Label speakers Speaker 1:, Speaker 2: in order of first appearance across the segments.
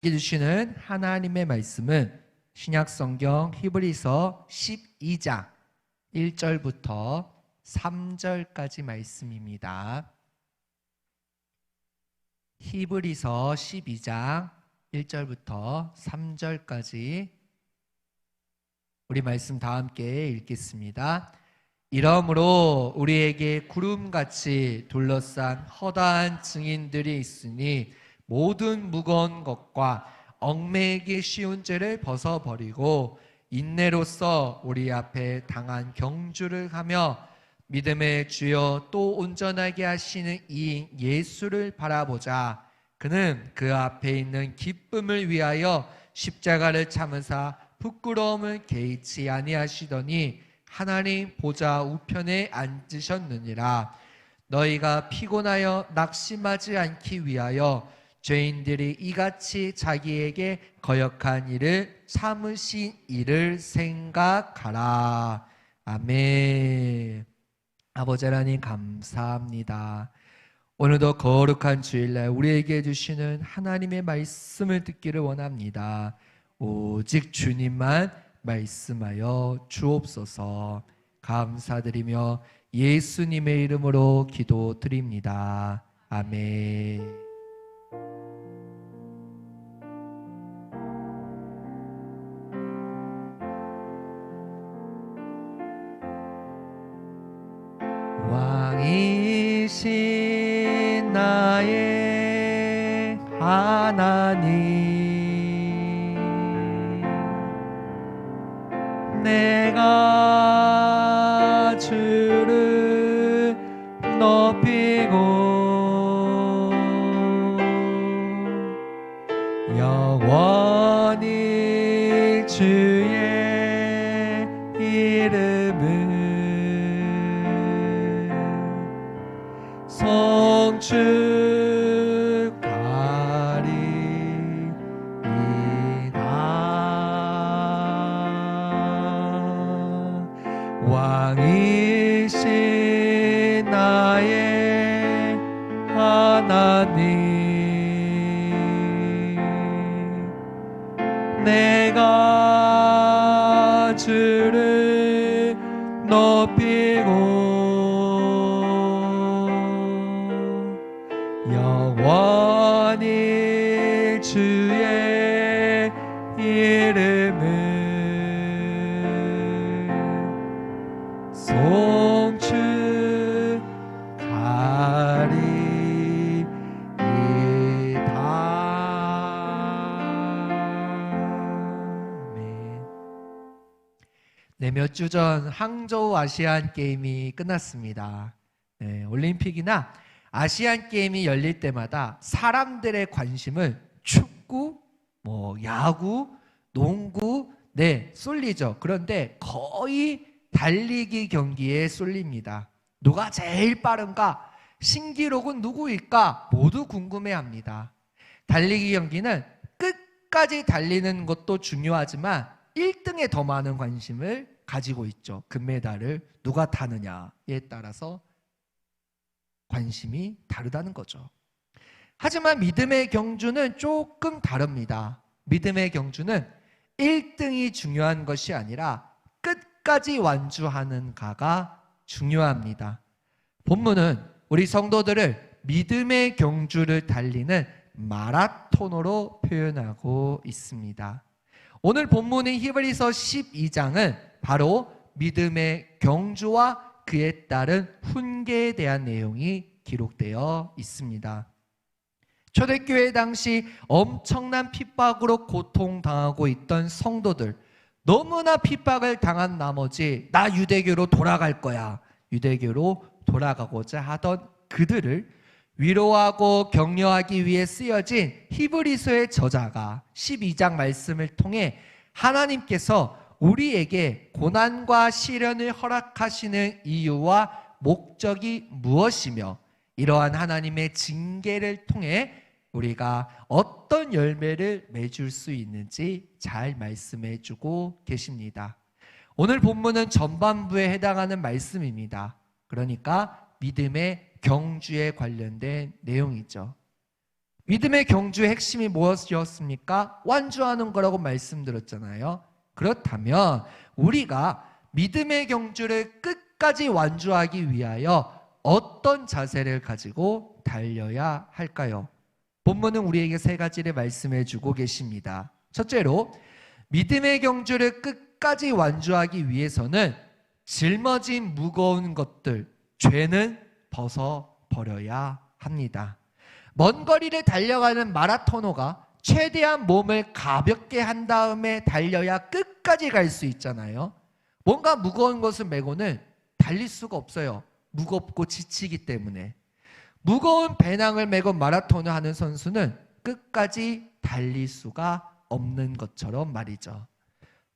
Speaker 1: 주시는 하나님의 말씀은 신약성경 히브리서 12장 1절부터 3절까지 말씀입니다. 히브리서 12장 1절부터 3절까지 우리 말씀 다 함께 읽겠습니다. 이러므로 우리에게 구름같이 둘러싼 허다한 증인들이 있으니 모든 무거운 것과 얽매이기 쉬운 죄를 벗어버리고 인내로써 우리 앞에 당한 경주를 하며 믿음의 주여 또 온전하게 하시는 이 예수를 바라보자. 그는 그 앞에 있는 기쁨을 위하여 십자가를 참으사 부끄러움을 개의치 아니하시더니 하나님 보좌 우편에 앉으셨느니라. 너희가 피곤하여 낙심하지 않기 위하여 죄인들이 이같이 자기에게 거역한 일을 참으신 이를 생각하라. 아멘. 아버지 하나님 감사합니다. 오늘도 거룩한 주일날 우리에게 주시는 하나님의 말씀을 듣기를 원합니다. 오직 주님만 말씀하여 주옵소서. 감사드리며 예수님의 이름으로 기도드립니다. 아멘. 왕이신 나의 하나님, 내가 주를 높이고 영원히 주의 이름을 송축하리이다. 왕이신 나의 하나님, 내가 주를 높이고 영원히 주의 이름을 송축하리이다. 네, 몇 주 전 항저우 아시안 게임이 끝났습니다. 네, 올림픽이나 아시안 게임이 열릴 때마다 사람들의 관심을 축구, 야구, 농구, 쏠리죠. 그런데 거의 달리기 경기에 쏠립니다. 누가 제일 빠른가? 신기록은 누구일까? 모두 궁금해합니다. 달리기 경기는 끝까지 달리는 것도 중요하지만 1등에 더 많은 관심을 가지고 있죠. 금메달을 누가 타느냐에 따라서 관심이 다르다는 거죠. 하지만 믿음의 경주는 조금 다릅니다. 믿음의 경주는 1등이 중요한 것이 아니라 끝까지 완주하는가가 중요합니다. 본문은 우리 성도들을 믿음의 경주를 달리는 마라톤으로 표현하고 있습니다. 오늘 본문인 히브리서 12장은 바로 믿음의 경주와 그에 따른 훈계에 대한 내용이 기록되어 있습니다. 초대교회 당시 엄청난 핍박으로 고통당하고 있던 성도들, 너무나 핍박을 당한 나머지 나 유대교로 돌아갈 거야, 유대교로 돌아가고자 하던 그들을 위로하고 격려하기 위해 쓰여진 히브리서의 저자가 12장 말씀을 통해 하나님께서 우리에게 고난과 시련을 허락하시는 이유와 목적이 무엇이며 이러한 하나님의 징계를 통해 우리가 어떤 열매를 맺을 수 있는지 잘 말씀해 주고 계십니다. 오늘 본문은 전반부에 해당하는 말씀입니다. 그러니까 믿음의 경주에 관련된 내용이죠. 믿음의 경주의 핵심이 무엇이었습니까? 완주하는 거라고 말씀드렸잖아요. 그렇다면 우리가 믿음의 경주를 끝까지 완주하기 위하여 어떤 자세를 가지고 달려야 할까요? 본문은 우리에게 세 가지를 말씀해 주고 계십니다. 첫째로, 믿음의 경주를 끝까지 완주하기 위해서는 짊어진 무거운 것들, 죄는 벗어버려야 합니다. 먼 거리를 달려가는 마라토너가 최대한 몸을 가볍게 한 다음에 달려야 끝까지 갈 수 있잖아요. 뭔가 무거운 것을 메고는 달릴 수가 없어요. 무겁고 지치기 때문에. 무거운 배낭을 메고 마라톤을 하는 선수는 끝까지 달릴 수가 없는 것처럼 말이죠.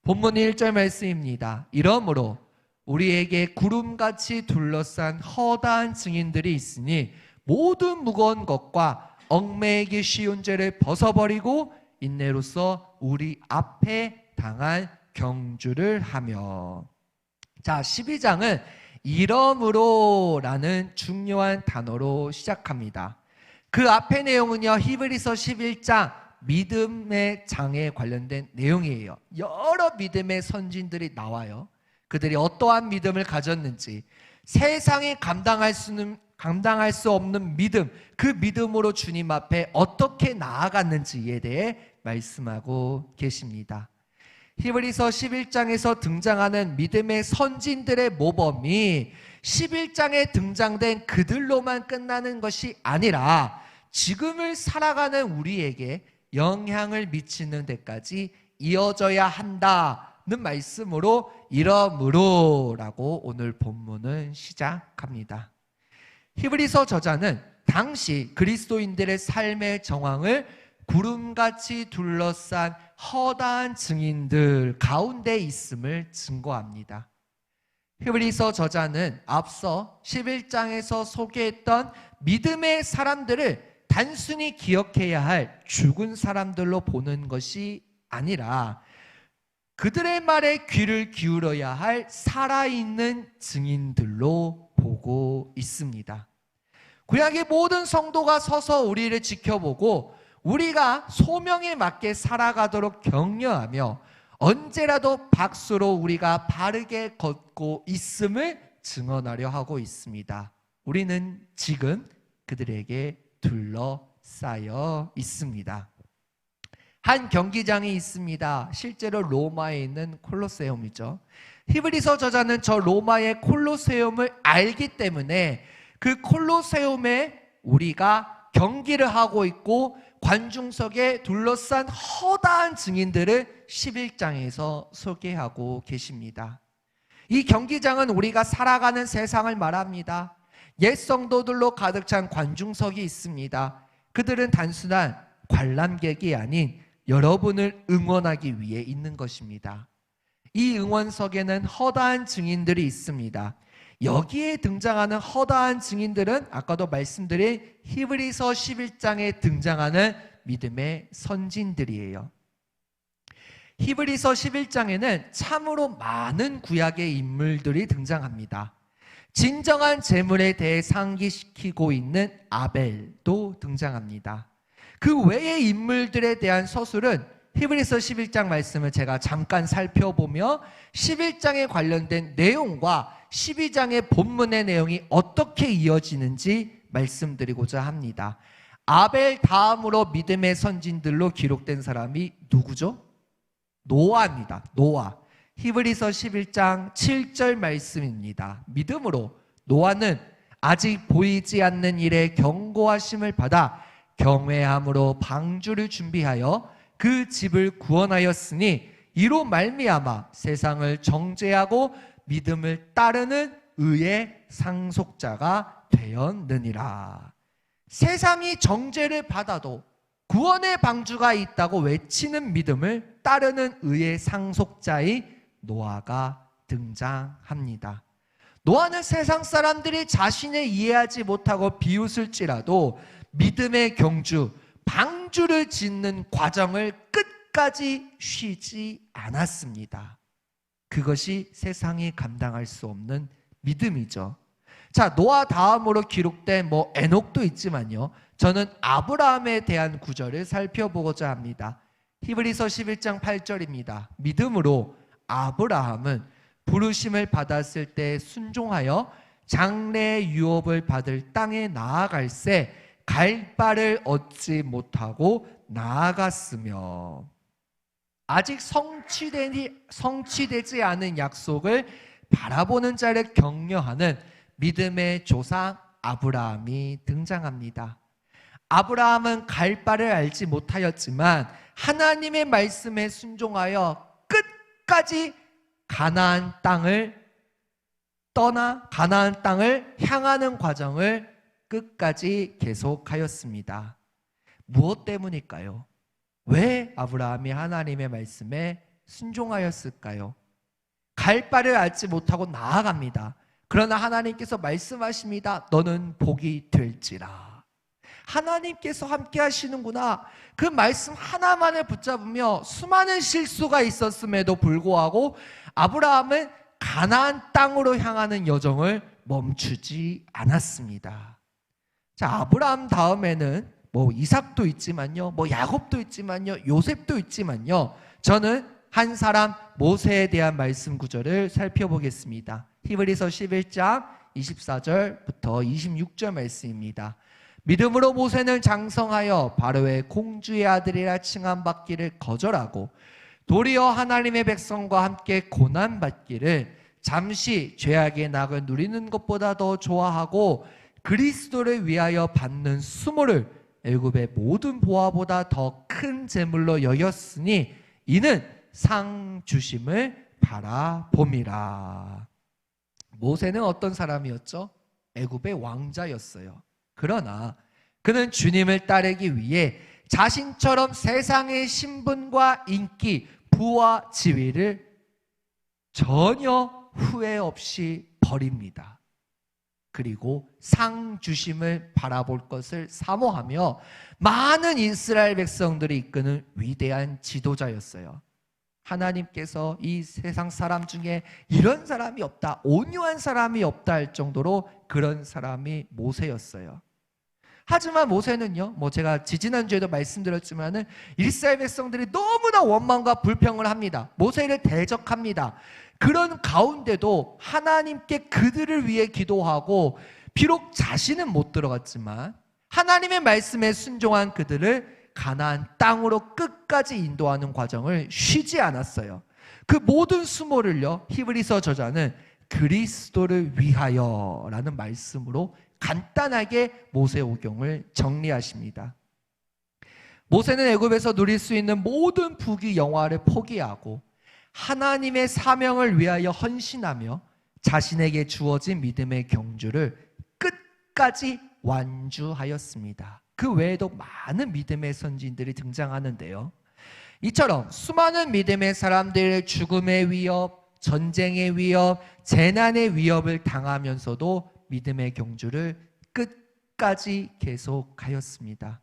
Speaker 1: 본문 1절 말씀입니다. 이러므로 우리에게 구름같이 둘러싼 허다한 증인들이 있으니 모든 무거운 것과 얽매이기 쉬운 죄를 벗어버리고 인내로써 우리 앞에 당한 경주를 하며. 자, 12장은 이러므로 라는 중요한 단어로 시작합니다. 그 앞의 내용은요, 히브리서 11장 믿음의 장에 관련된 내용이에요. 여러 믿음의 선진들이 나와요. 그들이 어떠한 믿음을 가졌는지, 세상이 감당할 수 없는 믿음, 그 믿음으로 주님 앞에 어떻게 나아갔는지에 대해 말씀하고 계십니다. 히브리서 11장에서 등장하는 믿음의 선진들의 모범이 11장에 등장된 그들로만 끝나는 것이 아니라 지금을 살아가는 우리에게 영향을 미치는 데까지 이어져야 한다는 말씀으로 이러므로라고 오늘 본문은 시작합니다. 히브리서 저자는 당시 그리스도인들의 삶의 정황을 구름같이 둘러싼 허다한 증인들 가운데 있음을 증거합니다. 히브리서 저자는 앞서 11장에서 소개했던 믿음의 사람들을 단순히 기억해야 할 죽은 사람들로 보는 것이 아니라 그들의 말에 귀를 기울여야 할 살아있는 증인들로 보고 있습니다. 구약의 모든 성도가 서서 우리를 지켜보고 우리가 소명에 맞게 살아가도록 격려하며 언제라도 박수로 우리가 바르게 걷고 있음을 증언하려 하고 있습니다. 우리는 지금 그들에게 둘러싸여 있습니다. 한 경기장이 있습니다. 실제로 로마에 있는 콜로세움이죠. 히브리서 저자는 저 로마의 콜로세움을 알기 때문에 그 콜로세움에 우리가 경기를 하고 있고 관중석에 둘러싼 허다한 증인들을 11장에서 소개하고 계십니다. 이 경기장은 우리가 살아가는 세상을 말합니다. 옛 성도들로 가득 찬 관중석이 있습니다. 그들은 단순한 관람객이 아닌 여러분을 응원하기 위해 있는 것입니다. 이 응원석에는 허다한 증인들이 있습니다. 여기에 등장하는 허다한 증인들은 아까도 말씀드린 히브리서 11장에 등장하는 믿음의 선진들이에요. 히브리서 11장에는 참으로 많은 구약의 인물들이 등장합니다. 진정한 재물에 대해 상기시키고 있는 아벨도 등장합니다. 그 외의 인물들에 대한 서술은 히브리서 11장 말씀을 제가 잠깐 살펴보며 11장에 관련된 내용과 12장의 본문의 내용이 어떻게 이어지는지 말씀드리고자 합니다. 아벨 다음으로 믿음의 선진들로 기록된 사람이 누구죠? 노아입니다. 노아. 히브리서 11장 7절 말씀입니다. 믿음으로 노아는 아직 보이지 않는 일에 경고하심을 받아 경외함으로 방주를 준비하여 그 집을 구원하였으니 이로 말미암아 세상을 정죄하고 믿음을 따르는 의의 상속자가 되었느니라. 세상이 정죄를 받아도 구원의 방주가 있다고 외치는 믿음을 따르는 의의 상속자의 노아가 등장합니다. 노아는 세상 사람들이 자신을 이해하지 못하고 비웃을지라도 믿음의 경주, 방주를 짓는 과정을 끝까지 쉬지 않았습니다. 그것이 세상이 감당할 수 없는 믿음이죠. 자, 노아 다음으로 기록된 에녹도 있지만요. 저는 아브라함에 대한 구절을 살펴보고자 합니다. 히브리서 11장 8절입니다. 믿음으로 아브라함은 부르심을 받았을 때 순종하여 장래의 유업을 받을 땅에 나아갈새 갈 바를 얻지 못하고 나아갔으며, 아직 성취되지 않은 약속을 바라보는 자를 격려하는 믿음의 조상 아브라함이 등장합니다. 아브라함은 갈 바를 알지 못하였지만 하나님의 말씀에 순종하여 끝까지 가나안 땅을 향하는 과정을 끝까지 계속하였습니다. 무엇 때문일까요? 왜 아브라함이 하나님의 말씀에 순종하였을까요? 갈 바를 알지 못하고 나아갑니다. 그러나 하나님께서 말씀하십니다. 너는 복이 될지라. 하나님께서 함께 하시는구나. 그 말씀 하나만을 붙잡으며 수많은 실수가 있었음에도 불구하고 아브라함은 가나안 땅으로 향하는 여정을 멈추지 않았습니다. 자, 아브라함 다음에는 이삭도 있지만요, 야곱도 있지만요, 요셉도 있지만요, 저는 한 사람 모세에 대한 말씀 구절을 살펴보겠습니다. 히브리서 11장 24절부터 26절 말씀입니다. 믿음으로 모세는 장성하여 바로의 공주의 아들이라 칭함받기를 거절하고 도리어 하나님의 백성과 함께 고난받기를 잠시 죄악의 낙을 누리는 것보다 더 좋아하고 그리스도를 위하여 받는 수모를 애굽의 모든 보화보다 더 큰 재물로 여겼으니 이는 상 주심을 바라봄이라. 모세는 어떤 사람이었죠? 애굽의 왕자였어요. 그러나 그는 주님을 따르기 위해 자신처럼 세상의 신분과 인기, 부와 지위를 전혀 후회 없이 버립니다. 그리고 상 주심을 바라볼 것을 사모하며 많은 이스라엘 백성들이 이끄는 위대한 지도자였어요. 하나님께서 이 세상 사람 중에 이런 사람이 없다, 온유한 사람이 없다 할 정도로 그런 사람이 모세였어요. 하지만 모세는요, 제가 지지난주에도 말씀드렸지만은 이스라엘 백성들이 너무나 원망과 불평을 합니다. 모세를 대적합니다. 그런 가운데도 하나님께 그들을 위해 기도하고 비록 자신은 못 들어갔지만 하나님의 말씀에 순종한 그들을 가나안 땅으로 끝까지 인도하는 과정을 쉬지 않았어요. 그 모든 수모를요, 히브리서 저자는 그리스도를 위하여라는 말씀으로 간단하게 모세오경을 정리하십니다. 모세는 애굽에서 누릴 수 있는 모든 부귀 영화를 포기하고 하나님의 사명을 위하여 헌신하며 자신에게 주어진 믿음의 경주를 끝까지 완주하였습니다. 그 외에도 많은 믿음의 선진들이 등장하는데요, 이처럼 수많은 믿음의 사람들의 죽음의 위협, 전쟁의 위협, 재난의 위협을 당하면서도 믿음의 경주를 끝까지 계속하였습니다.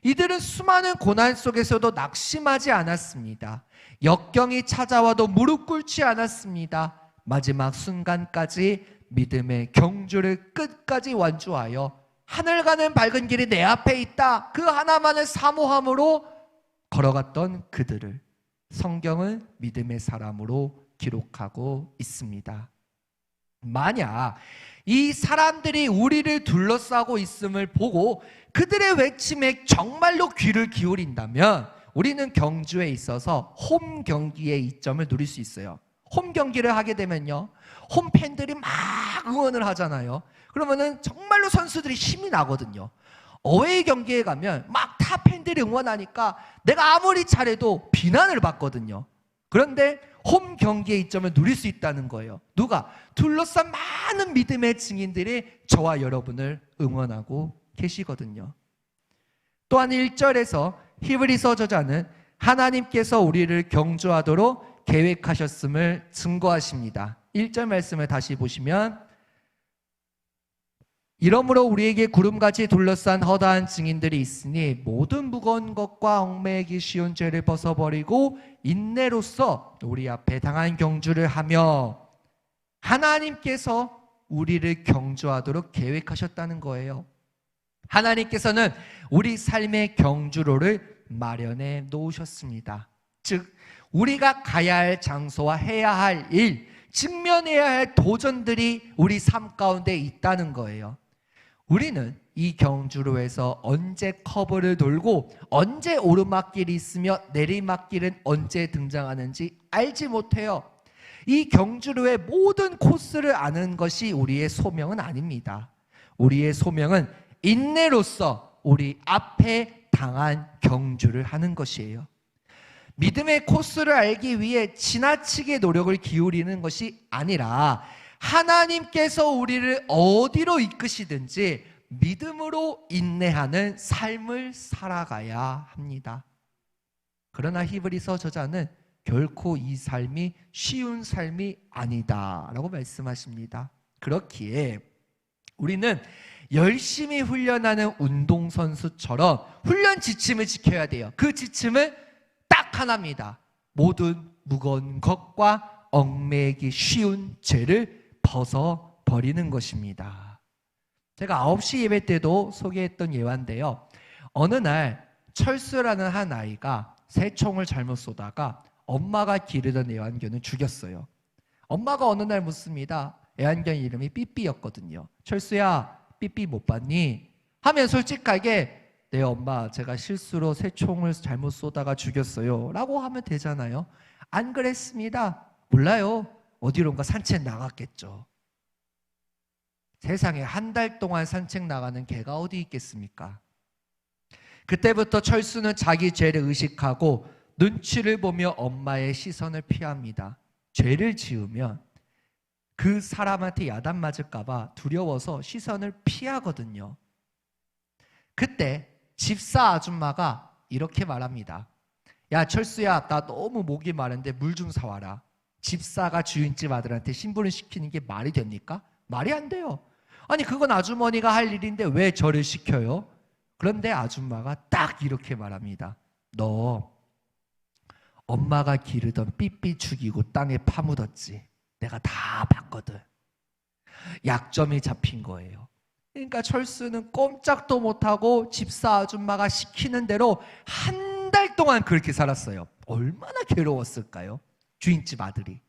Speaker 1: 이들은 수많은 고난 속에서도 낙심하지 않았습니다. 역경이 찾아와도 무릎 꿇지 않았습니다. 마지막 순간까지 믿음의 경주를 끝까지 완주하여 하늘 가는 밝은 길이 내 앞에 있다, 그 하나만을 사모함으로 걸어갔던 그들을 성경은 믿음의 사람으로 기록하고 있습니다. 만약 이 사람들이 우리를 둘러싸고 있음을 보고 그들의 외침에 정말로 귀를 기울인다면 우리는 경주에 있어서 홈 경기의 이점을 누릴 수 있어요. 홈 경기를 하게 되면요, 홈 팬들이 막 응원을 하잖아요. 그러면은 정말로 선수들이 힘이 나거든요. 어웨이 경기에 가면 막 타 팬들이 응원하니까 내가 아무리 잘해도 비난을 받거든요. 그런데 홈 경기의 이점을 누릴 수 있다는 거예요. 누가? 둘러싼 많은 믿음의 증인들이 저와 여러분을 응원하고 계시거든요. 또한 1절에서 히브리서 저자는 하나님께서 우리를 경주하도록 계획하셨음을 증거하십니다. 1절 말씀을 다시 보시면, 이러므로 우리에게 구름같이 둘러싼 허다한 증인들이 있으니 모든 무거운 것과 얽매이기 쉬운 죄를 벗어버리고 인내로써 우리 앞에 당한 경주를 하며 하나님께서 우리를 경주하도록 계획하셨다는 거예요. 하나님께서는 우리 삶의 경주로를 마련해 놓으셨습니다. 즉 우리가 가야 할 장소와 해야 할 일, 직면해야 할 도전들이 우리 삶 가운데 있다는 거예요. 우리는 이 경주로에서 언제 커브를 돌고 언제 오르막길이 있으며 내리막길은 언제 등장하는지 알지 못해요. 이 경주로의 모든 코스를 아는 것이 우리의 소명은 아닙니다. 우리의 소명은 인내로서 우리 앞에 당한 경주를 하는 것이에요. 믿음의 코스를 알기 위해 지나치게 노력을 기울이는 것이 아니라 하나님께서 우리를 어디로 이끄시든지 믿음으로 인내하는 삶을 살아가야 합니다. 그러나 히브리서 저자는 결코 이 삶이 쉬운 삶이 아니다라고 말씀하십니다. 그렇기에 우리는 열심히 훈련하는 운동선수처럼 훈련 지침을 지켜야 돼요. 그 지침은 딱 하나입니다. 모든 무거운 것과 얽매이기 쉬운 죄를 벗어버리는 것입니다. 제가 9시 예배 때도 소개했던 예화인데요. 어느 날 철수라는 한 아이가 새총을 잘못 쏘다가 엄마가 기르던 애완견을 죽였어요. 엄마가 어느 날 묻습니다. 애완견 이름이 삐삐였거든요. 철수야, 삐삐 못 봤니? 하면 솔직하게 네 엄마 제가 실수로 새총을 잘못 쏘다가 죽였어요 라고 하면 되잖아요. 안 그랬습니다. 몰라요. 어디론가 산책 나갔겠죠. 세상에 한 달 동안 산책 나가는 개가 어디 있겠습니까? 그때부터 철수는 자기 죄를 의식하고 눈치를 보며 엄마의 시선을 피합니다. 죄를 지으면 그 사람한테 야단 맞을까봐 두려워서 시선을 피하거든요. 그때 집사 아줌마가 이렇게 말합니다. 야 철수야, 나 너무 목이 마른데 물 좀 사와라. 집사가 주인집 아들한테 심부름 시키는 게 말이 됩니까? 말이 안 돼요. 아니 그건 아주머니가 할 일인데 왜 저를 시켜요? 그런데 아줌마가 딱 이렇게 말합니다. 너 엄마가 기르던 삐삐 죽이고 땅에 파묻었지. 내가 다 봤거든. 약점이 잡힌 거예요. 그러니까 철수는 꼼짝도 못하고 집사 아줌마가 시키는 대로 한 달 동안 그렇게 살았어요. 얼마나 괴로웠을까요? 주인집 아들이.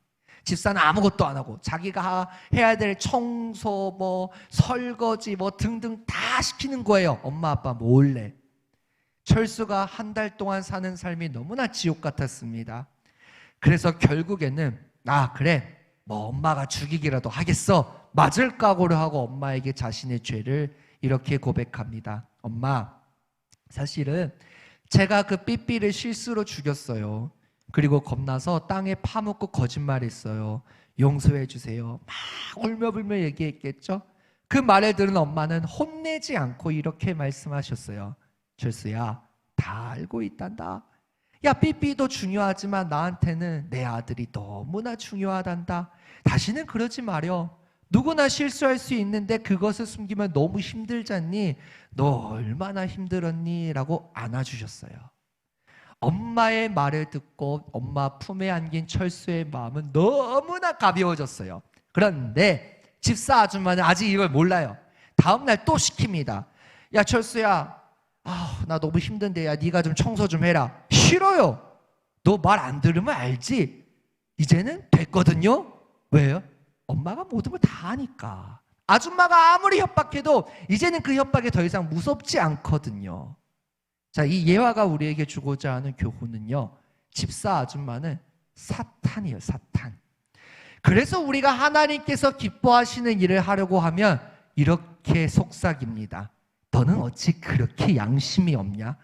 Speaker 1: 집사는 아무것도 안 하고 자기가 해야 될 청소, 설거지 등등 다 시키는 거예요. 엄마 아빠 몰래. 철수가 한 달 동안 사는 삶이 너무나 지옥 같았습니다. 그래서 결국에는 그래 엄마가 죽이기라도 하겠어. 맞을 각오를 하고 엄마에게 자신의 죄를 이렇게 고백합니다. 엄마, 사실은 제가 그 삐삐를 실수로 죽였어요. 그리고 겁나서 땅에 파묻고 거짓말했어요. 용서해 주세요. 막 울며불며 얘기했겠죠. 그 말을 들은 엄마는 혼내지 않고 이렇게 말씀하셨어요. 철수야, 다 알고 있단다. 야, 삐삐도 중요하지만 나한테는 내 아들이 너무나 중요하단다. 다시는 그러지 마려. 누구나 실수할 수 있는데 그것을 숨기면 너무 힘들잖니? 너 얼마나 힘들었니? 라고 안아주셨어요. 엄마의 말을 듣고 엄마 품에 안긴 철수의 마음은 너무나 가벼워졌어요. 그런데 집사 아줌마는 아직 이걸 몰라요. 다음날 또 시킵니다. 야 철수야, 나 너무 힘든데 야 네가 좀 청소 좀 해라. 싫어요. 너 말 안 들으면 알지? 이제는 됐거든요. 왜요? 엄마가 모든 걸 다 아니까. 아줌마가 아무리 협박해도 이제는 그 협박이 더 이상 무섭지 않거든요. 자, 이 예화가 우리에게 주고자 하는 교훈은요, 집사 아줌마는 사탄이에요. 사탄. 그래서 우리가 하나님께서 기뻐하시는 일을 하려고 하면 이렇게 속삭입니다. 너는 어찌 그렇게 양심이 없냐?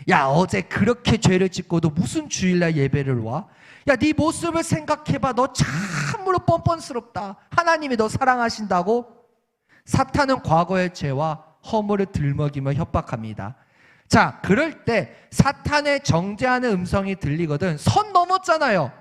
Speaker 1: 야, 어제 그렇게 죄를 짓고도 무슨 주일날 예배를 와? 야, 네 모습을 생각해봐. 너 참으로 뻔뻔스럽다. 하나님이 너 사랑하신다고? 사탄은 과거의 죄와 허물을 들먹이며 협박합니다. 자, 그럴 때 사탄의 정죄하는 음성이 들리거든. 선 넘었잖아요.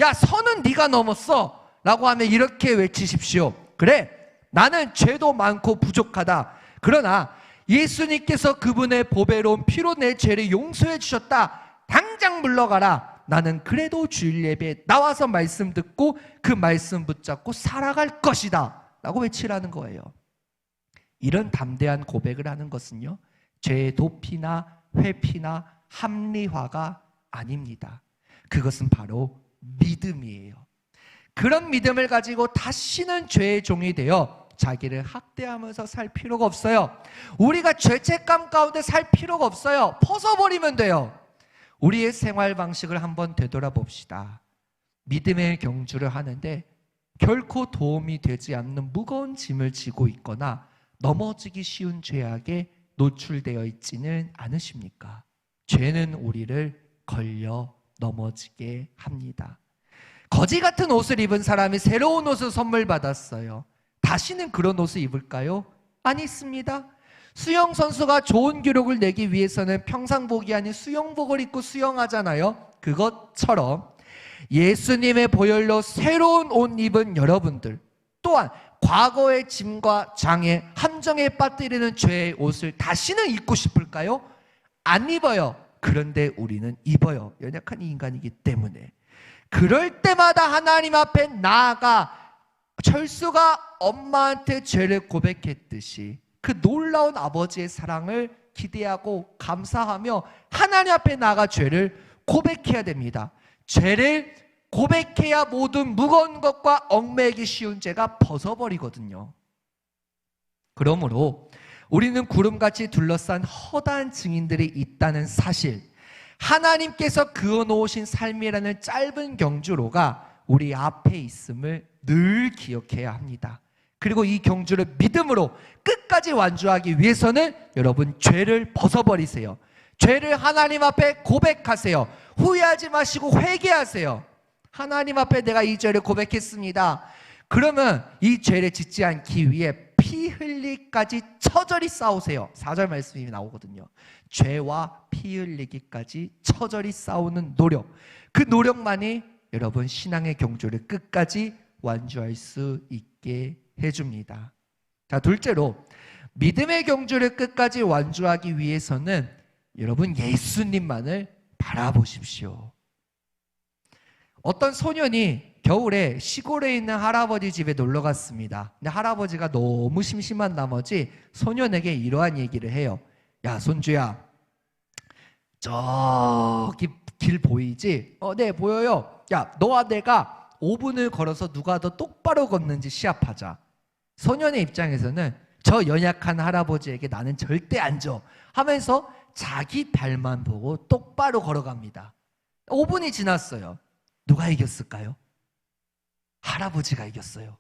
Speaker 1: 야, 선은 네가 넘었어 라고 하면 이렇게 외치십시오. 그래, 나는 죄도 많고 부족하다. 그러나 예수님께서 그분의 보배로운 피로 내 죄를 용서해 주셨다. 당장 물러가라. 나는 그래도 주일 예배에 나와서 말씀 듣고 그 말씀 붙잡고 살아갈 것이다 라고 외치라는 거예요. 이런 담대한 고백을 하는 것은요, 죄의 도피나 회피나 합리화가 아닙니다. 그것은 바로 믿음이에요. 그런 믿음을 가지고 다시는 죄의 종이 되어 자기를 학대하면서 살 필요가 없어요. 우리가 죄책감 가운데 살 필요가 없어요. 벗어버리면 돼요. 우리의 생활 방식을 한번 되돌아봅시다. 믿음의 경주를 하는데 결코 도움이 되지 않는 무거운 짐을 지고 있거나 넘어지기 쉬운 죄악에 노출되어 있지는 않으십니까? 죄는 우리를 걸려 넘어지게 합니다. 거지 같은 옷을 입은 사람이 새로운 옷을 선물 받았어요. 다시는 그런 옷을 입을까요? 아니습니다. 수영 선수가 좋은 기록을 내기 위해서는 평상복이 아닌 수영복을 입고 수영하잖아요. 그것처럼 예수님의 보혈로 새로운 옷 입은 여러분들 또한 과거의 짐과 장애, 함정에 빠뜨리는 죄의 옷을 다시는 입고 싶을까요? 안 입어요. 그런데 우리는 입어요. 연약한 인간이기 때문에. 그럴 때마다 하나님 앞에 나아가 철수가 엄마한테 죄를 고백했듯이 그 놀라운 아버지의 사랑을 기대하고 감사하며 하나님 앞에 나아가 죄를 고백해야 됩니다. 죄를 고백해야 모든 무거운 것과 얽매이기 쉬운 죄가 벗어버리거든요. 그러므로 우리는 구름같이 둘러싼 허다한 증인들이 있다는 사실, 하나님께서 그어놓으신 삶이라는 짧은 경주로가 우리 앞에 있음을 늘 기억해야 합니다. 그리고 이 경주를 믿음으로 끝까지 완주하기 위해서는 여러분 죄를 벗어버리세요. 죄를 하나님 앞에 고백하세요. 후회하지 마시고 회개하세요. 하나님 앞에 내가 이 죄를 고백했습니다. 그러면 이 죄를 짓지 않기 위해 피 흘리기까지 처절히 싸우세요. 4절 말씀이 나오거든요. 죄와 피 흘리기까지 처절히 싸우는 노력, 그 노력만이 여러분 신앙의 경주를 끝까지 완주할 수 있게 해줍니다. 자, 둘째로 믿음의 경주를 끝까지 완주하기 위해서는 여러분 예수님만을 바라보십시오. 어떤 소년이 겨울에 시골에 있는 할아버지 집에 놀러 갔습니다. 근데 할아버지가 너무 심심한 나머지 소년에게 이러한 얘기를 해요. 야, 손주야, 저기 길 보이지? 네, 보여요. 야, 너와 내가 5분을 걸어서 누가 더 똑바로 걷는지 시합하자. 소년의 입장에서는 저 연약한 할아버지에게 나는 절대 안 져 하면서 자기 발만 보고 똑바로 걸어갑니다. 5분이 지났어요. 누가 이겼을까요? 할아버지가 이겼어요.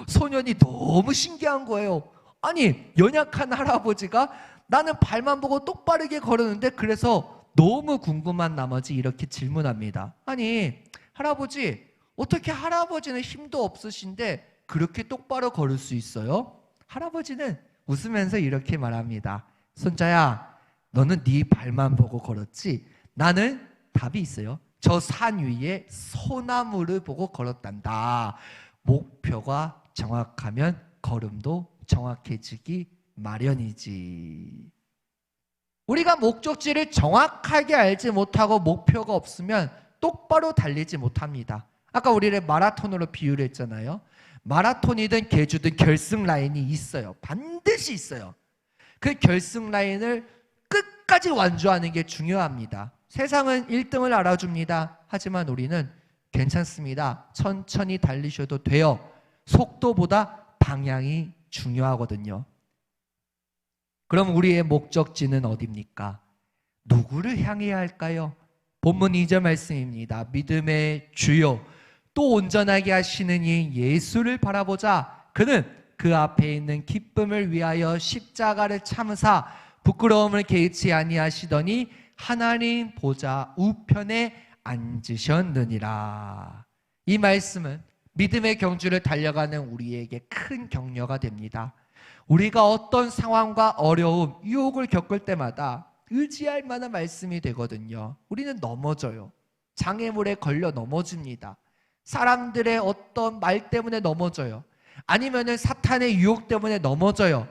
Speaker 1: 소년이 너무 신기한 거예요. 아니, 연약한 할아버지가 나는 발만 보고 똑바르게 걸었는데, 그래서 너무 궁금한 나머지 이렇게 질문합니다. 아니, 할아버지, 어떻게 할아버지는 힘도 없으신데 그렇게 똑바로 걸을 수 있어요? 할아버지는 웃으면서 이렇게 말합니다. 손자야, 너는 네 발만 보고 걸었지? 나는 답이 있어요. 저 산 위에 소나무를 보고 걸었단다. 목표가 정확하면 걸음도 정확해지기 마련이지. 우리가 목적지를 정확하게 알지 못하고 목표가 없으면 똑바로 달리지 못합니다. 아까 우리를 마라톤으로 비유를 했잖아요. 마라톤이든 계주든 결승 라인이 있어요. 반드시 있어요. 그 결승 라인을 끝까지 완주하는 게 중요합니다. 세상은 1등을 알아줍니다. 하지만 우리는 괜찮습니다. 천천히 달리셔도 돼요. 속도보다 방향이 중요하거든요. 그럼 우리의 목적지는 어디입니까? 누구를 향해야 할까요? 본문 2절 말씀입니다. 믿음의 주요 또 온전하게 하시는 이 예수를 바라보자. 그는 그 앞에 있는 기쁨을 위하여 십자가를 참으사 부끄러움을 개의치 아니하시더니 하나님 보좌 우편에 앉으셨느니라. 이 말씀은 믿음의 경주를 달려가는 우리에게 큰 격려가 됩니다. 우리가 어떤 상황과 어려움, 유혹을 겪을 때마다 의지할 만한 말씀이 되거든요. 우리는 넘어져요. 장애물에 걸려 넘어집니다. 사람들의 어떤 말 때문에 넘어져요. 아니면은 사탄의 유혹 때문에 넘어져요.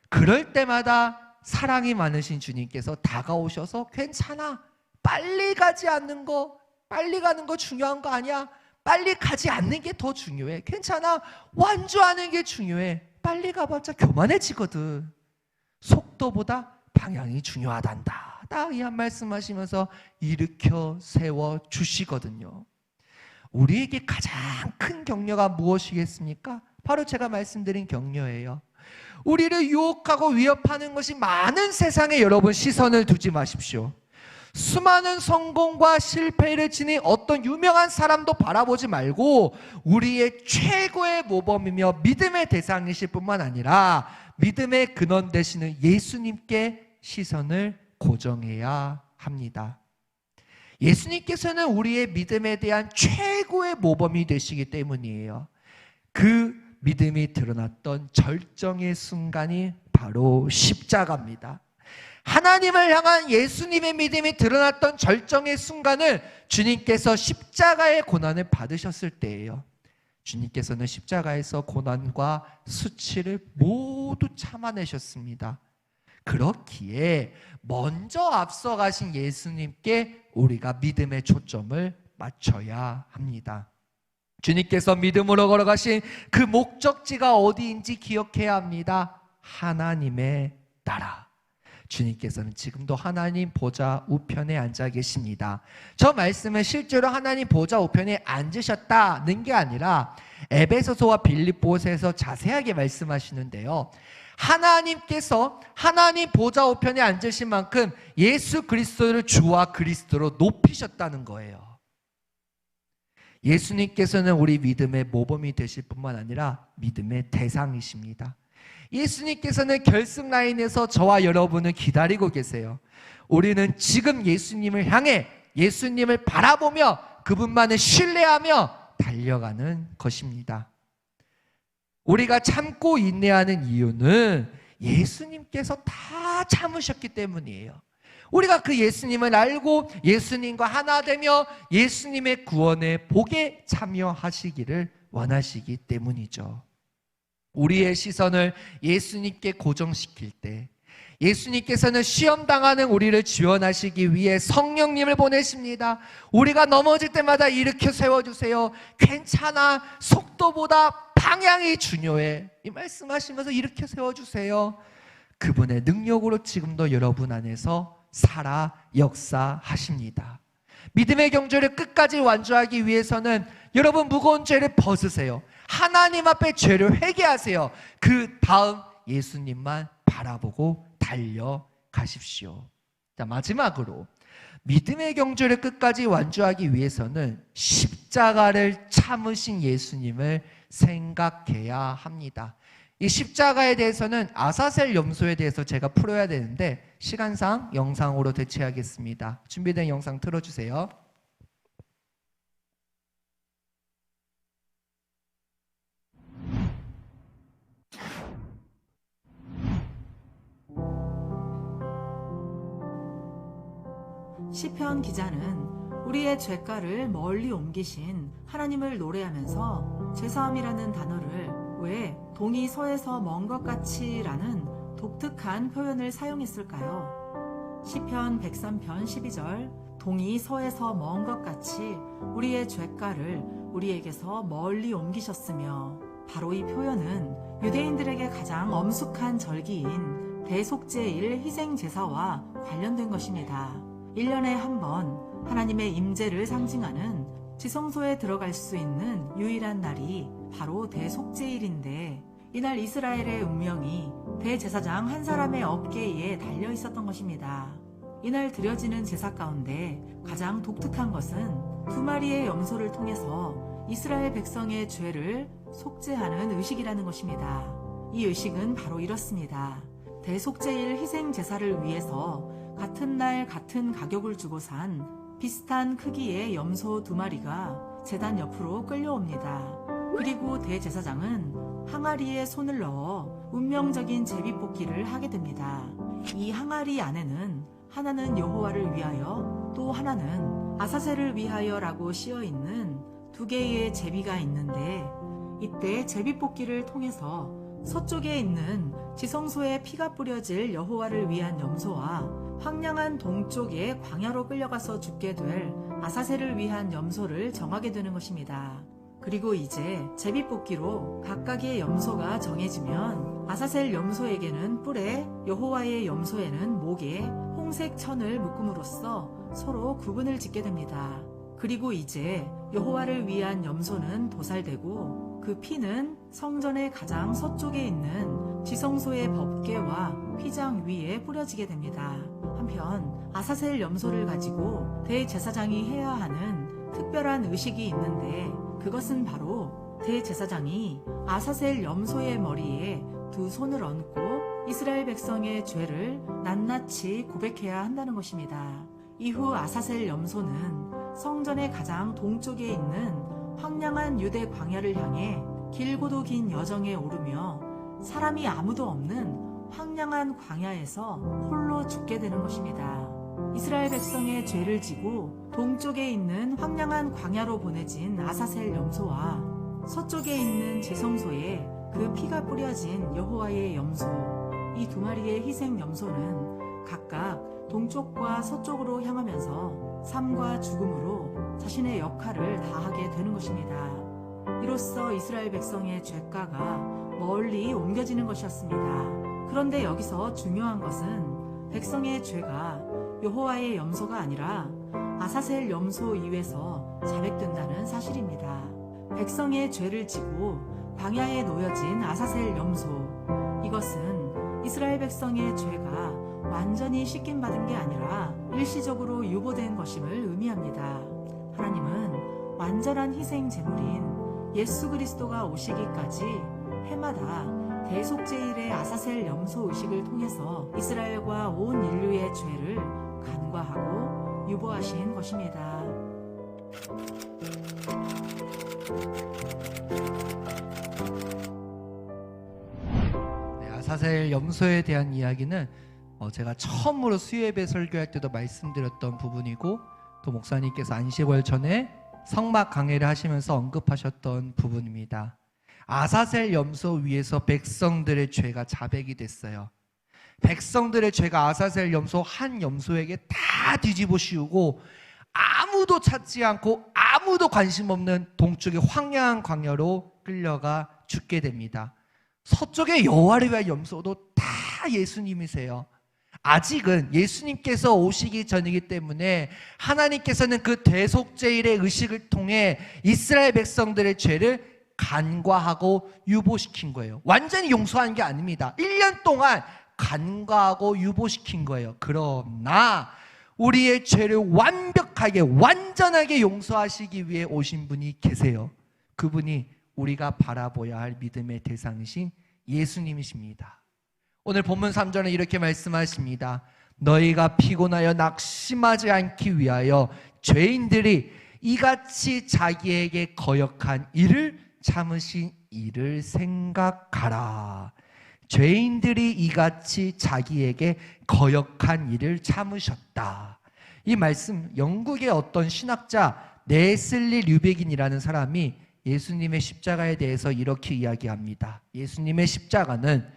Speaker 1: 그럴 때마다 사랑이 많으신 주님께서 다가오셔서 괜찮아. 빨리 가지 않는 거, 빨리 가는 거 중요한 거 아니야. 빨리 가지 않는 게 더 중요해. 괜찮아. 완주하는 게 중요해. 빨리 가봤자 교만해지거든. 속도보다 방향이 중요하단다. 딱 이 한 말씀하시면서 일으켜 세워 주시거든요. 우리에게 가장 큰 격려가 무엇이겠습니까? 바로 제가 말씀드린 격려예요. 우리를 유혹하고 위협하는 것이 많은 세상에 여러분 시선을 두지 마십시오. 수많은 성공과 실패를 지닌 어떤 유명한 사람도 바라보지 말고 우리의 최고의 모범이며 믿음의 대상이실 뿐만 아니라 믿음의 근원 되시는 예수님께 시선을 고정해야 합니다. 예수님께서는 우리의 믿음에 대한 최고의 모범이 되시기 때문이에요. 그 믿음이 드러났던 절정의 순간이 바로 십자가입니다. 하나님을 향한 예수님의 믿음이 드러났던 절정의 순간을 주님께서 십자가의 고난을 받으셨을 때예요. 주님께서는 십자가에서 고난과 수치를 모두 참아내셨습니다. 그렇기에 먼저 앞서가신 예수님께 우리가 믿음의 초점을 맞춰야 합니다. 주님께서 믿음으로 걸어가신 그 목적지가 어디인지 기억해야 합니다. 하나님의 나라. 주님께서는 지금도 하나님 보좌 우편에 앉아 계십니다. 저 말씀은 실제로 하나님 보좌 우편에 앉으셨다는 게 아니라 에베소서와 빌립보서에서 자세하게 말씀하시는데요. 하나님께서 하나님 보좌 우편에 앉으신 만큼 예수 그리스도를 주와 그리스도로 높이셨다는 거예요. 예수님께서는 우리 믿음의 모범이 되실 뿐만 아니라 믿음의 대상이십니다. 예수님께서는 결승 라인에서 저와 여러분을 기다리고 계세요. 우리는 지금 예수님을 향해 예수님을 바라보며 그분만을 신뢰하며 달려가는 것입니다. 우리가 참고 인내하는 이유는 예수님께서 다 참으셨기 때문이에요. 우리가 그 예수님을 알고 예수님과 하나 되며 예수님의 구원의 복에 참여하시기를 원하시기 때문이죠. 우리의 시선을 예수님께 고정시킬 때 예수님께서는 시험당하는 우리를 지원하시기 위해 성령님을 보내십니다. 우리가 넘어질 때마다 일으켜 세워주세요. 괜찮아. 속도보다 방향이 중요해. 이 말씀하시면서 일으켜 세워주세요. 그분의 능력으로 지금도 여러분 안에서 살아 역사하십니다. 믿음의 경주를 끝까지 완주하기 위해서는 여러분 무거운 죄를 벗으세요. 하나님 앞에 죄를 회개하세요. 그 다음 예수님만 바라보고 달려가십시오. 자, 마지막으로 믿음의 경주를 끝까지 완주하기 위해서는 십자가를 참으신 예수님을 생각해야 합니다. 이 십자가에 대해서는 아사셀 염소에 대해서 제가 풀어야 되는데 시간상 영상으로 대체하겠습니다. 준비된 영상 틀어주세요.
Speaker 2: 시편 기자는 우리의 죄가를 멀리 옮기신 하나님을 노래하면서 죄사함이라는 단어를 왜 동이 서에서 먼 것 같이 라는 독특한 표현을 사용했을까요? 시편 103편 12절 동이 서에서 먼 것 같이 우리의 죄가를 우리에게서 멀리 옮기셨으며 바로 이 표현은 유대인들에게 가장 엄숙한 절기인 대속죄일 희생제사와 관련된 것입니다. 1년에 한 번 하나님의 임재를 상징하는 지성소에 들어갈 수 있는 유일한 날이 바로 대속죄일인데 이날 이스라엘의 운명이 대제사장 한 사람의 어깨에 달려 있었던 것입니다. 이날 드려지는 제사 가운데 가장 독특한 것은 2마리의 염소를 통해서 이스라엘 백성의 죄를 속죄하는 의식이라는 것입니다. 이 의식은 바로 이렇습니다. 대속죄일 희생 제사를 위해서 같은 날 같은 가격을 주고 산 비슷한 크기의 염소 2마리가 제단 옆으로 끌려옵니다. 그리고 대제사장은 항아리에 손을 넣어 운명적인 제비뽑기를 하게 됩니다. 이 항아리 안에는 하나는 여호와를 위하여 또 하나는 아사셀을 위하여라고 씌어있는 2개의 제비가 있는데 이때 제비뽑기를 통해서 서쪽에 있는 지성소에 피가 뿌려질 여호와를 위한 염소와 황량한 동쪽의 광야로 끌려가서 죽게 될 아사셀을 위한 염소를 정하게 되는 것입니다. 그리고 이제 제비뽑기로 각각의 염소가 정해지면 아사셀 염소에게는 뿔에, 여호와의 염소에는 목에 홍색 천을 묶음으로써 서로 구분을 짓게 됩니다. 그리고 이제 여호와를 위한 염소는 도살되고 그 피는 성전의 가장 서쪽에 있는 지성소의 법궤와 휘장 위에 뿌려지게 됩니다. 한편 아사셀 염소를 가지고 대제사장이 해야 하는 특별한 의식이 있는데 그것은 바로 대제사장이 아사셀 염소의 머리에 두 손을 얹고 이스라엘 백성의 죄를 낱낱이 고백해야 한다는 것입니다. 이후 아사셀 염소는 성전의 가장 동쪽에 있는 황량한 유대 광야를 향해 길고도 긴 여정에 오르며 사람이 아무도 없는 황량한 광야에서 홀로 죽게 되는 것입니다. 이스라엘 백성의 죄를 지고 동쪽에 있는 황량한 광야로 보내진 아사셀 염소와 서쪽에 있는 제성소에 그 피가 뿌려진 여호와의 염소, 이 두 마리의 희생 염소는 각각 동쪽과 서쪽으로 향하면서 삶과 죽음으로 자신의 역할을 다하게 되는 것입니다. 이로써 이스라엘 백성의 죄가가 멀리 옮겨지는 것이었습니다. 그런데 여기서 중요한 것은 백성의 죄가 여호와의 염소가 아니라 아사셀 염소 위에서 자백된다는 사실입니다. 백성의 죄를 지고 광야에 놓여진 아사셀 염소, 이것은 이스라엘 백성의 죄가 완전히 씻김받은 게 아니라 일시적으로 유보된 것임을 의미합니다. 하나님은 완전한 희생 제물인 예수 그리스도가 오시기까지 해마다 대속제일의 아사셀 염소 의식을 통해서 이스라엘과 온 인류의 죄를 간과하고 유보하신 것입니다.
Speaker 1: 네, 아사셀 염소에 대한 이야기는 제가 처음으로 수요예배 설교할 때도 말씀드렸던 부분이고 또 목사님께서 안식월 전에 성막 강해를 하시면서 언급하셨던 부분입니다. 아사셀 염소 위에서 백성들의 죄가 자백이 됐어요. 백성들의 죄가 아사셀 염소 한 염소에게 다 뒤집어 씌우고 아무도 찾지 않고 아무도 관심 없는 동쪽의 황량한 광야로 끌려가 죽게 됩니다. 서쪽의 여호와를 위한 염소도 다 예수님이세요. 아직은 예수님께서 오시기 전이기 때문에 하나님께서는 그 대속제일의 의식을 통해 이스라엘 백성들의 죄를 간과하고 유보시킨 거예요. 완전히 용서한 게 아닙니다. 1년 동안 간과하고 유보시킨 거예요. 그러나 우리의 죄를 완벽하게 완전하게 용서하시기 위해 오신 분이 계세요. 그분이 우리가 바라보아야 할 믿음의 대상이신 예수님이십니다. 오늘 본문 3절은 이렇게 말씀하십니다. 너희가 피곤하여 낙심하지 않기 위하여 죄인들이 이같이 자기에게 거역한 일을 참으신 이를 생각하라. 죄인들이 이같이 자기에게 거역한 일을 참으셨다. 이 말씀 영국의 어떤 신학자 네슬리 류베긴이라는 사람이 예수님의 십자가에 대해서 이렇게 이야기합니다. 예수님의 십자가는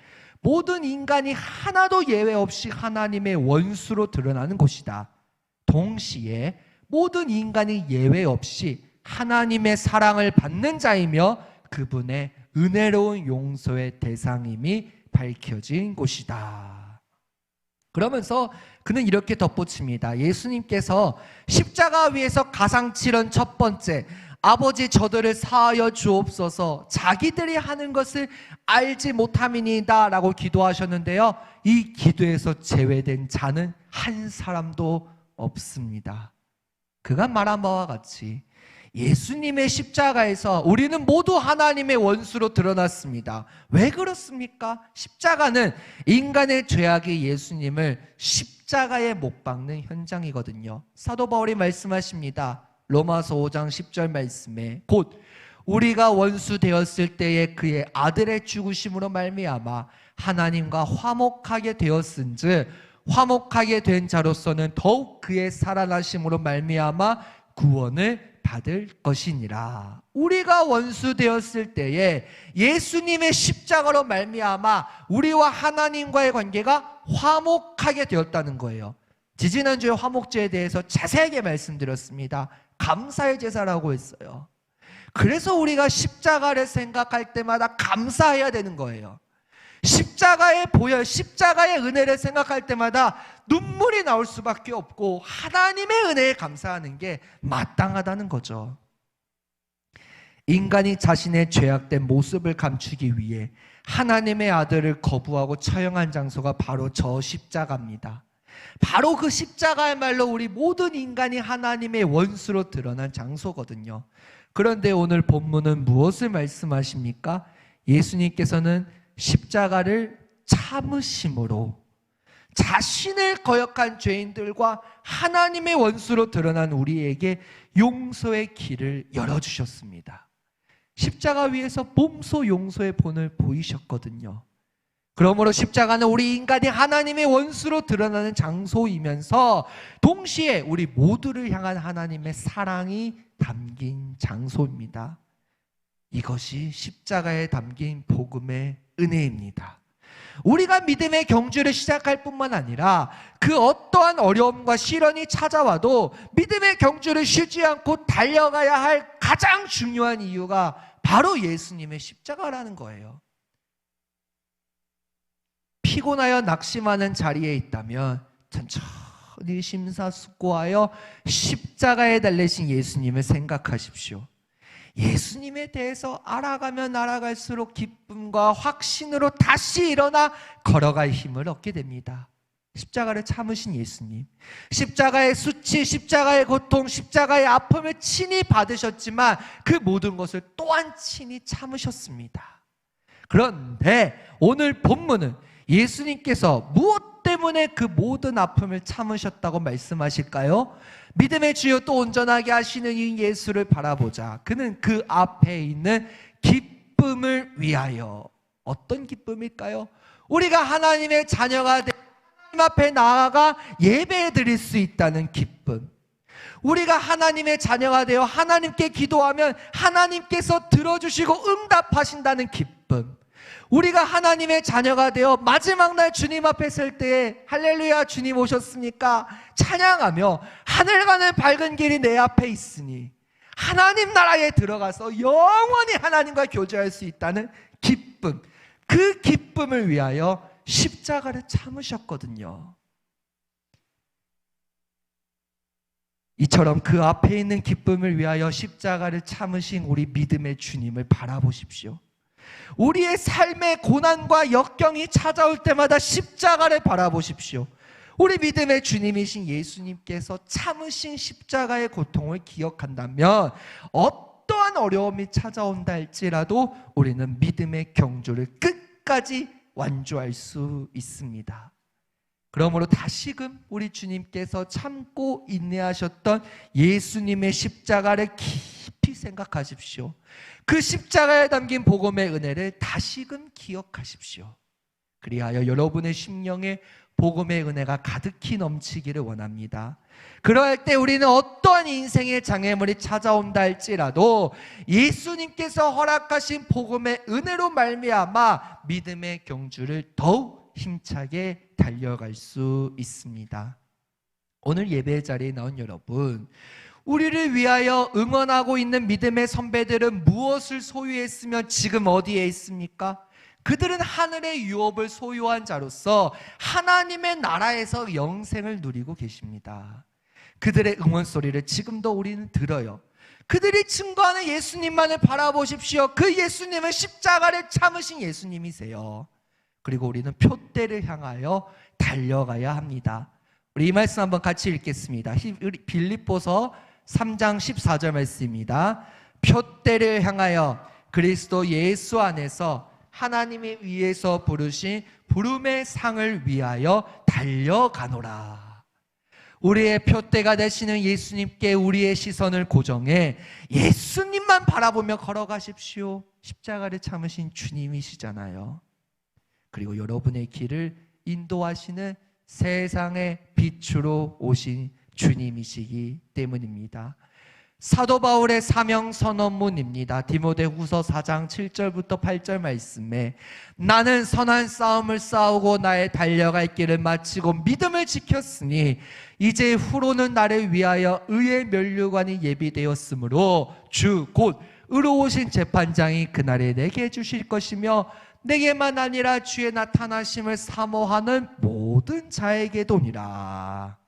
Speaker 1: 모든 인간이 하나도 예외 없이 하나님의 원수로 드러나는 것이다. 동시에 모든 인간이 예외 없이 하나님의 사랑을 받는 자이며 그분의 은혜로운 용서의 대상임이 밝혀진 곳이다. 그러면서 그는 이렇게 덧붙입니다. 예수님께서 십자가 위에서 가상 치른 첫 번째, 아버지 저들을 사하여 주옵소서, 자기들이 하는 것을 알지 못함이니이다 라고 기도하셨는데요, 이 기도에서 제외된 자는 한 사람도 없습니다. 그가 말한 바와 같이 예수님의 십자가에서 우리는 모두 하나님의 원수로 드러났습니다. 왜 그렇습니까? 십자가는 인간의 죄악이 예수님을 십자가에 못 박는 현장이거든요. 사도 바울이 말씀하십니다. 로마서 5장 10절 말씀에 곧 우리가 원수 되었을 때에 그의 아들의 죽으심으로 말미암아 하나님과 화목하게 되었은즉 화목하게 된 자로서는 더욱 그의 살아나심으로 말미암아 구원을 받을 것이니라. 우리가 원수 되었을 때에 예수님의 십자가로 말미암아 우리와 하나님과의 관계가 화목하게 되었다는 거예요. 지지난주에 화목제에 대해서 자세하게 말씀드렸습니다. 감사의 제사라고 했어요. 그래서 우리가 십자가를 생각할 때마다 감사해야 되는 거예요. 십자가의 보혈, 십자가의 은혜를 생각할 때마다 눈물이 나올 수밖에 없고 하나님의 은혜에 감사하는 게 마땅하다는 거죠. 인간이 자신의 죄악된 모습을 감추기 위해 하나님의 아들을 거부하고 처형한 장소가 바로 저 십자가입니다. 바로 그 십자가야말로 우리 모든 인간이 하나님의 원수로 드러난 장소거든요. 그런데 오늘 본문은 무엇을 말씀하십니까? 예수님께서는 십자가를 참으심으로 자신을 거역한 죄인들과 하나님의 원수로 드러난 우리에게 용서의 길을 열어주셨습니다. 십자가 위에서 몸소 용서의 본을 보이셨거든요. 그러므로 십자가는 우리 인간이 하나님의 원수로 드러나는 장소이면서 동시에 우리 모두를 향한 하나님의 사랑이 담긴 장소입니다. 이것이 십자가에 담긴 복음의 은혜입니다. 우리가 믿음의 경주를 시작할 뿐만 아니라 그 어떠한 어려움과 시련이 찾아와도 믿음의 경주를 쉬지 않고 달려가야 할 가장 중요한 이유가 바로 예수님의 십자가라는 거예요. 피곤하여 낙심하는 자리에 있다면 천천히 심사숙고하여 십자가에 달리신 예수님을 생각하십시오. 예수님에 대해서 알아가면 알아갈수록 기쁨과 확신으로 다시 일어나 걸어갈 힘을 얻게 됩니다. 십자가를 참으신 예수님, 십자가의 수치, 십자가의 고통, 십자가의 아픔을 친히 받으셨지만 그 모든 것을 또한 친히 참으셨습니다. 그런데 오늘 본문은 예수님께서 무엇 때문에 그 모든 아픔을 참으셨다고 말씀하실까요? 믿음의 주여 또 온전하게 하시는 이 예수를 바라보자. 그는 그 앞에 있는 기쁨을 위하여. 어떤 기쁨일까요? 우리가 하나님의 자녀가 되 하나님 앞에 나아가 예배 드릴 수 있다는 기쁨. 우리가 하나님의 자녀가 되어 하나님께 기도하면 하나님께서 들어주시고 응답하신다는 기쁨. 우리가 하나님의 자녀가 되어 마지막 날 주님 앞에 설 때에 할렐루야 주님 오셨습니까? 찬양하며 하늘 가는 밝은 길이 내 앞에 있으니 하나님 나라에 들어가서 영원히 하나님과 교제할 수 있다는 기쁨. 그 기쁨을 위하여 십자가를 참으셨거든요. 이처럼 그 앞에 있는 기쁨을 위하여 십자가를 참으신 우리 믿음의 주님을 바라보십시오. 우리의 삶의 고난과 역경이 찾아올 때마다 십자가를 바라보십시오. 우리 믿음의 주님이신 예수님께서 참으신 십자가의 고통을 기억한다면 어떠한 어려움이 찾아온다 할지라도 우리는 믿음의 경주를 끝까지 완주할 수 있습니다. 그러므로 다시금 우리 주님께서 참고 인내하셨던 예수님의 십자가를 깊이 생각하십시오. 그 십자가에 담긴 복음의 은혜를 다시금 기억하십시오. 그리하여 여러분의 심령에 복음의 은혜가 가득히 넘치기를 원합니다. 그럴 때 우리는 어떠한 인생의 장애물이 찾아온다 할지라도 예수님께서 허락하신 복음의 은혜로 말미암아 믿음의 경주를 더욱 힘차게 달려갈 수 있습니다. 오늘 예배 자리에 나온 여러분, 우리를 위하여 응원하고 있는 믿음의 선배들은 무엇을 소유했으며 지금 어디에 있습니까? 그들은 하늘의 유업을 소유한 자로서 하나님의 나라에서 영생을 누리고 계십니다. 그들의 응원 소리를 지금도 우리는 들어요. 그들이 증거하는 예수님만을 바라보십시오. 그 예수님은 십자가를 참으신 예수님이세요. 그리고 우리는 표대를 향하여 달려가야 합니다. 우리 이 말씀 한번 같이 읽겠습니다. 빌립보서 3장 14절 말씀입니다. 표대를 향하여 그리스도 예수 안에서 하나님이 위에서 부르신 부름의 상을 위하여 달려가노라. 우리의 표대가 되시는 예수님께 우리의 시선을 고정해 예수님만 바라보며 걸어가십시오. 십자가를 참으신 주님이시잖아요. 그리고 여러분의 길을 인도하시는 세상의 빛으로 오신 주님이시기 때문입니다. 사도 바울의 사명 선언문입니다. 디모데후서 4장 7절부터 8절 말씀에 나는 선한 싸움을 싸우고 나의 달려갈 길을 마치고 믿음을 지켰으니 이제 후로는 나를 위하여 의의 면류관이 예비되었으므로 주 곧 의로우신 재판장이 그날에 내게 주실 것이며 내게만 아니라 주의 나타나심을 사모하는 모든 자에게도니라.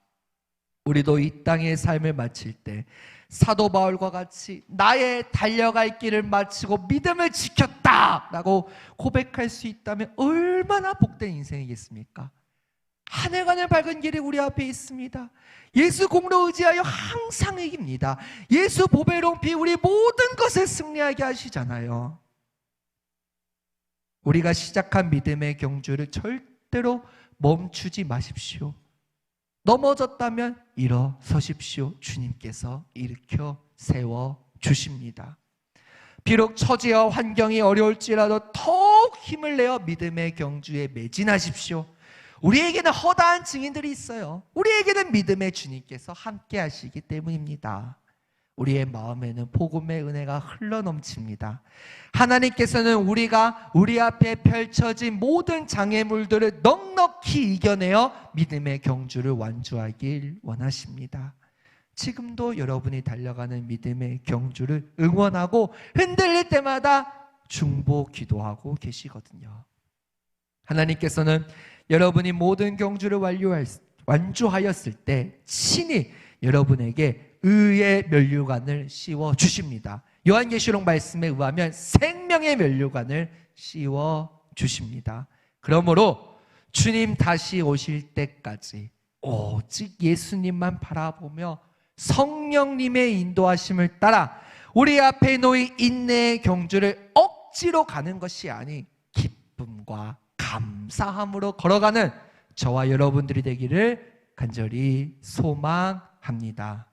Speaker 1: 우리도 이 땅의 삶을 마칠 때 사도 바울과 같이 나의 달려갈 길을 마치고 믿음을 지켰다라고 고백할 수 있다면 얼마나 복된 인생이겠습니까? 하늘가늘 밝은 길이 우리 앞에 있습니다. 예수 공로 의지하여 항상 이깁니다. 예수 보배로운 피 우리 모든 것을 승리하게 하시잖아요. 우리가 시작한 믿음의 경주를 절대로 멈추지 마십시오. 넘어졌다면 일어서십시오. 주님께서 일으켜 세워주십니다. 비록 처지와 환경이 어려울지라도 더욱 힘을 내어 믿음의 경주에 매진하십시오. 우리에게는 허다한 증인들이 있어요. 우리에게는 믿음의 주님께서 함께 하시기 때문입니다. 우리의 마음에는 복음의 은혜가 흘러넘칩니다. 하나님께서는 우리가 우리 앞에 펼쳐진 모든 장애물들을 넉넉히 이겨내어 믿음의 경주를 완주하길 원하십니다. 지금도 여러분이 달려가는 믿음의 경주를 응원하고 흔들릴 때마다 중보 기도하고 계시거든요. 하나님께서는 여러분이 모든 경주를 완주하였을 때 친히 여러분에게 의의 면류관을 씌워 주십니다. 요한계시록 말씀에 의하면 생명의 면류관을 씌워 주십니다. 그러므로 주님 다시 오실 때까지 오직 예수님만 바라보며 성령님의 인도하심을 따라 우리 앞에 놓인 인내의 경주를 억지로 가는 것이 아닌 기쁨과 감사함으로 걸어가는 저와 여러분들이 되기를 간절히 소망합니다.